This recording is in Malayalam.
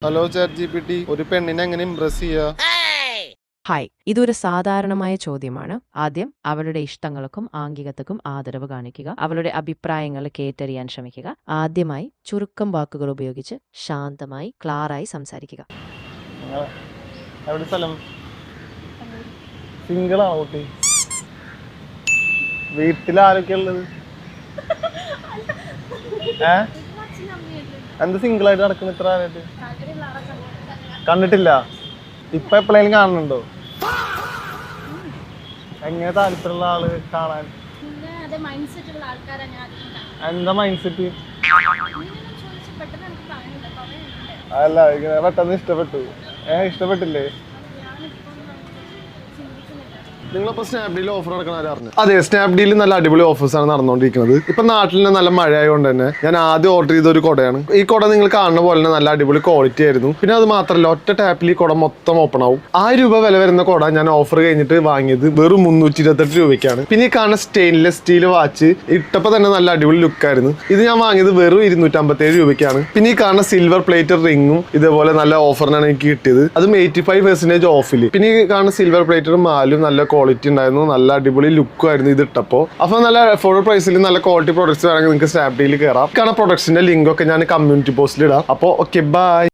ഹലോ ചാറ്റ് ജിപിടി, ഒരു പെണ്ണിനെ എങ്ങനെ ഇംപ്രസ് ചെയ്യാ? ഹായ്, ഇതൊരു സാധാരണമായ ചോദ്യമാണ്. ആദ്യം അവളുടെ ഇഷ്ടങ്ങൾക്കും ആംഗികതക്കും ആദരവ് കാണിക്കുക. അവളുടെ അഭിപ്രായങ്ങൾ കേട്ടറിയാൻ ശ്രമിക്കുക. ആദ്യമായി ചുരുക്കം വാക്കുകൾ ഉപയോഗിച്ച് ശാന്തമായി ക്ലാറായി സംസാരിക്കുക. എവിടെ സ്ഥലം? സിംഗിളാണോ കുട്ടി? വീട്ടിൽ ആരൊക്കെ ഉള്ളത്? എന്താ സിംഗിൾ ആയിട്ട് നടക്കുന്ന ഇത്ര ആരായിട്ട്? കണ്ടിട്ടില്ല. ഇപ്പൊ എപ്പോഴേലും കാണുന്നുണ്ടോ? എങ്ങനെ താല്പര്യമുള്ള ആള് കാണാൻ? എന്താ മൈൻഡ് സെറ്റ്? അല്ല, ഇങ്ങനെ പെട്ടെന്ന് ഇഷ്ടപ്പെട്ടു. ഇഷ്ടപ്പെട്ടില്ലേ? നിങ്ങളിപ്പോ സ്നാപ്ഡീൽ ഓഫർ നടക്കണ അറിഞ്ഞു? അതെ, സ്നാപ്ഡീൽ നല്ല അടിപൊളി ഓഫേഴ്സ് ആണ് നടന്നുകൊണ്ടിരിക്കുന്നത്. ഇപ്പൊ നാട്ടിൽ നല്ല മഴ ആയതുകൊണ്ട് തന്നെ ഞാൻ ആദ്യം ഓർഡർ ചെയ്ത ഒരു കുടയാണ്. ഈ കുട നിങ്ങൾ കാണുന്ന പോലെ തന്നെ നല്ല അടിപൊളി ക്വാളിറ്റി ആയിരുന്നു. പിന്നെ അത് മാത്രമല്ല, ഒറ്റ ടാപ്പിൽ ഈ കുട മൊത്തം ഓപ്പൺ ആവും. 1000 രൂപ വില വരുന്ന കുട ഞാൻ ഓഫർ കഴിഞ്ഞിട്ട് വാങ്ങിയത് വെറും 328 രൂപയ്ക്കാണ്. പിന്നെ ഈ കാണുന്ന സ്റ്റെയിൻലെസ് സ്റ്റീൽ വാച്ച് ഇട്ടപ്പോ തന്നെ നല്ല അടിപൊളി ലുക്കായിരുന്നു. ഇത് ഞാൻ വാങ്ങിയത് വെറും 257 രൂപയ്ക്കാണ്. പിന്നെ ഈ കാണുന്ന സിൽവർ പ്ലേറ്റഡ് റിങ്ങും ഇതേപോലെ നല്ല ഓഫറിനാണ് എനിക്ക് കിട്ടിയത്. അതും 85% ഓഫിൽ. പിന്നെ ഈ കാണുന്ന സിൽവർ പ്ലേറ്റഡ് മാലും നല്ല ക്വാളിറ്റി ഉണ്ടായിരുന്നു. നല്ല അടിപൊളി ലുക്കും ആയിരുന്നു ഇത് ഇട്ടപ്പോൾ. അപ്പോൾ നല്ല അഫോർഡബിൾ പ്രൈസിൽ നല്ല ക്വാളിറ്റി പ്രോഡക്ട്സ് വേണമെങ്കിൽ നിങ്ങൾക്ക് സ്നാപ്ഡീൽ കയറാം. കാണുന്ന പ്രൊഡക്ട്സിന്റെ ലിങ്ക് ഒക്കെ ഞാൻ കമ്മ്യൂണിറ്റി പോസ്റ്റിൽ ഇടാം. അപ്പോൾ ഓക്കെ, ബൈ.